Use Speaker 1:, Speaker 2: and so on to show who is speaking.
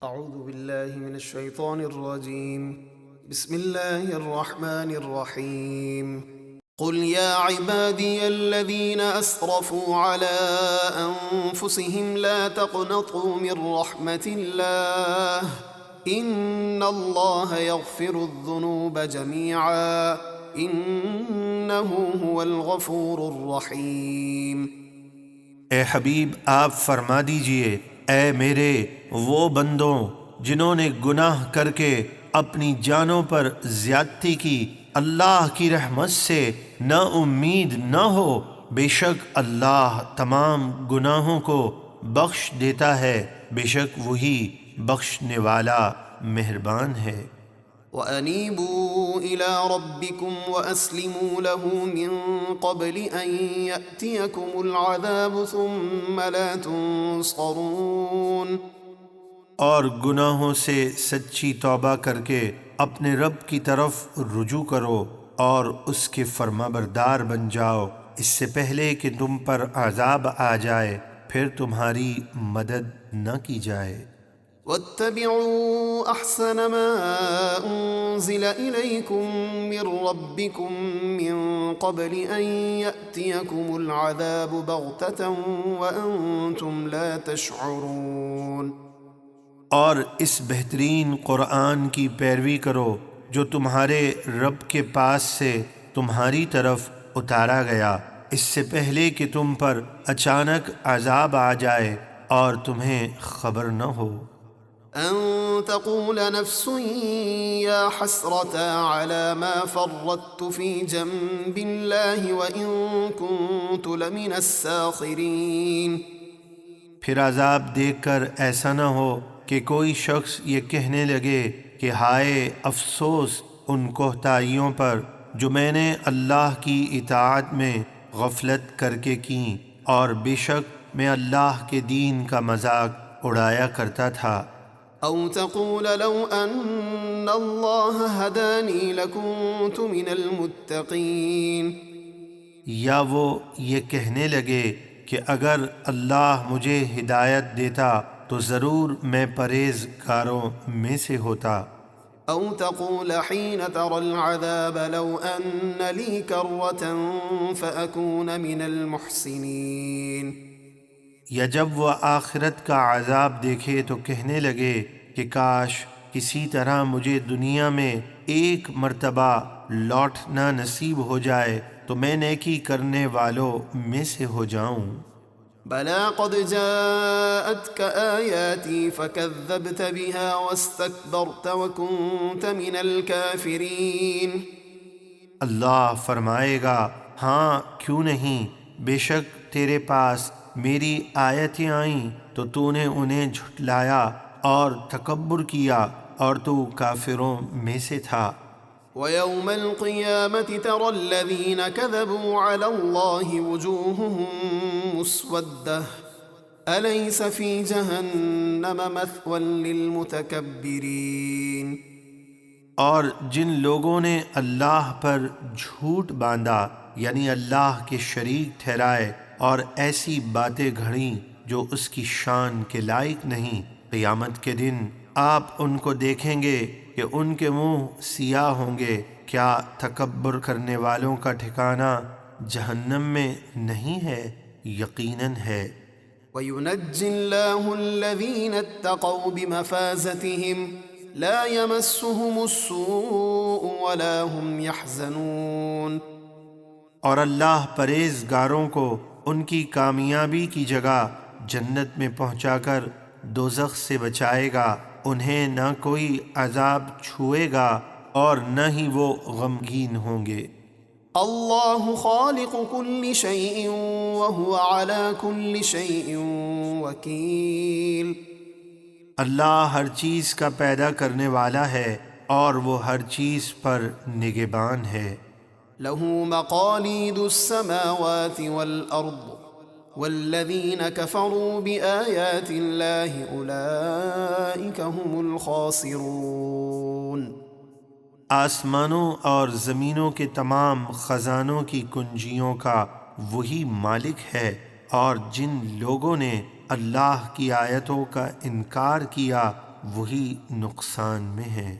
Speaker 1: أعوذ بالله من الشيطان الرجيم. بسم الله الرحمن الرحيم. قل يا عبادي الذين أسرفوا على أنفسهم لا تقنطوا من رحمة الله إن الله يغفر الذنوب جميعا إنه هو الغفور الرحيم.
Speaker 2: اے حبیب آپ فرما دیجئے، اے میرے وہ بندوں جنہوں نے گناہ کر کے اپنی جانوں پر زیادتی کی، اللہ کی رحمت سے نا امید نہ ہو، بے شک اللہ تمام گناہوں کو بخش دیتا ہے، بے شک وہی بخشنے والا مہربان ہے۔
Speaker 1: وَأَنِيبُوا إِلَىٰ رَبِّكُمْ وَأَسْلِمُوا لَهُ مِن قَبْلِ أَن يَأْتِيَكُمُ الْعَذَابُ ثُمَّ لَا تُنصَرُونَ۔
Speaker 2: اور گناہوں سے سچی توبہ کر کے اپنے رب کی طرف رجوع کرو اور اس کے فرمانبردار بن جاؤ، اس سے پہلے کہ تم پر عذاب آ جائے پھر تمہاری مدد نہ کی جائے۔
Speaker 1: وَاتَّبِعُوا أَحْسَنَ مَا أُنزِلَ إِلَيْكُم مِّن رَّبِّكُم مِّن قَبْلِ أَن يَأْتِيَكُمُ الْعَذَابُ بَغْتَةً وَأَنتُمْ لَا تَشْعُرُونَ۔
Speaker 2: اور اس بہترین قرآن کی پیروی کرو جو تمہارے رب کے پاس سے تمہاری طرف اتارا گیا، اس سے پہلے کہ تم پر اچانک عذاب آ جائے اور تمہیں خبر نہ ہو۔
Speaker 1: أن تقول نفس يا حسرة على ما فرطت في جنب الله وإن كنت لمن الساخرين۔
Speaker 2: پھر عذاب دیکھ کر ایسا نہ ہو کہ کوئی شخص یہ کہنے لگے کہ ہائے افسوس ان کوتاہیوں پر جو میں نے اللہ کی اطاعت میں غفلت کر کے کیں، اور بے شک میں اللہ کے دین کا مذاق اڑایا کرتا تھا۔
Speaker 1: أو تقول لو أن الله هداني لكنت من المتقين۔
Speaker 2: یا وہ یہ کہنے لگے کہ اگر اللہ مجھے ہدایت دیتا تو ضرور میں پرہیزگاروں میں سے ہوتا۔
Speaker 1: أو تقول حين ترى العذاب لو أن لي كرة فأكون من المحسنين۔
Speaker 2: یا جب وہ آخرت کا عذاب دیکھے تو کہنے لگے کہ کاش کسی طرح مجھے دنیا میں ایک مرتبہ لوٹنا نصیب ہو جائے تو میں نیکی کرنے والوں میں سے ہو جاؤں۔
Speaker 1: بلى قد جاءتك آياتي فكذبت بها واستكبرت وكنت من الكافرين۔
Speaker 2: اللہ فرمائے گا، ہاں کیوں نہیں، بے شک تیرے پاس میری آیتیں آئیں تو تو نے انہیں جھٹلایا اور تکبر کیا اور تو کافروں میں سے تھا۔
Speaker 1: ويوم القيامة ترى الذين كذبوا على الله وجوههم مسودة أليس في جهنم مثوى للمتكبرين۔
Speaker 2: اور جن لوگوں نے اللہ پر جھوٹ باندھا یعنی اللہ کے شریک ٹھہرائے اور ایسی باتیں گھڑیں جو اس کی شان کے لائق نہیں، قیامت کے دن آپ ان کو دیکھیں گے کہ ان کے منہ سیاہ ہوں گے، کیا تکبر کرنے والوں کا ٹھکانہ جہنم میں نہیں ہے؟ یقیناً ہے۔
Speaker 1: وينجي الله الذين اتقوا بمفازتهم لا يمسهم السوء ولا هم يحزنون۔
Speaker 2: اور اللہ پرہیزگاروں کو ان کی کامیابی کی جگہ جنت میں پہنچا کر دوزخ سے بچائے گا، انہیں نہ کوئی عذاب چھوئے گا اور نہ ہی وہ غمگین ہوں گے۔
Speaker 1: الله خالق كل شيء وهو على كل شيء وكيل۔
Speaker 2: اللہ ہر چیز کا پیدا کرنے والا ہے اور وہ ہر چیز پر نگہبان ہے۔
Speaker 1: له مقاليد السماوات والأرض والذين كفروا بآيات الله أولئك هم الخاسرون۔
Speaker 2: آسمانوں اور زمینوں کے تمام خزانوں کی کنجیوں کا وہی مالک ہے، اور جن لوگوں نے اللہ کی آیتوں کا انکار کیا وہی نقصان میں ہے۔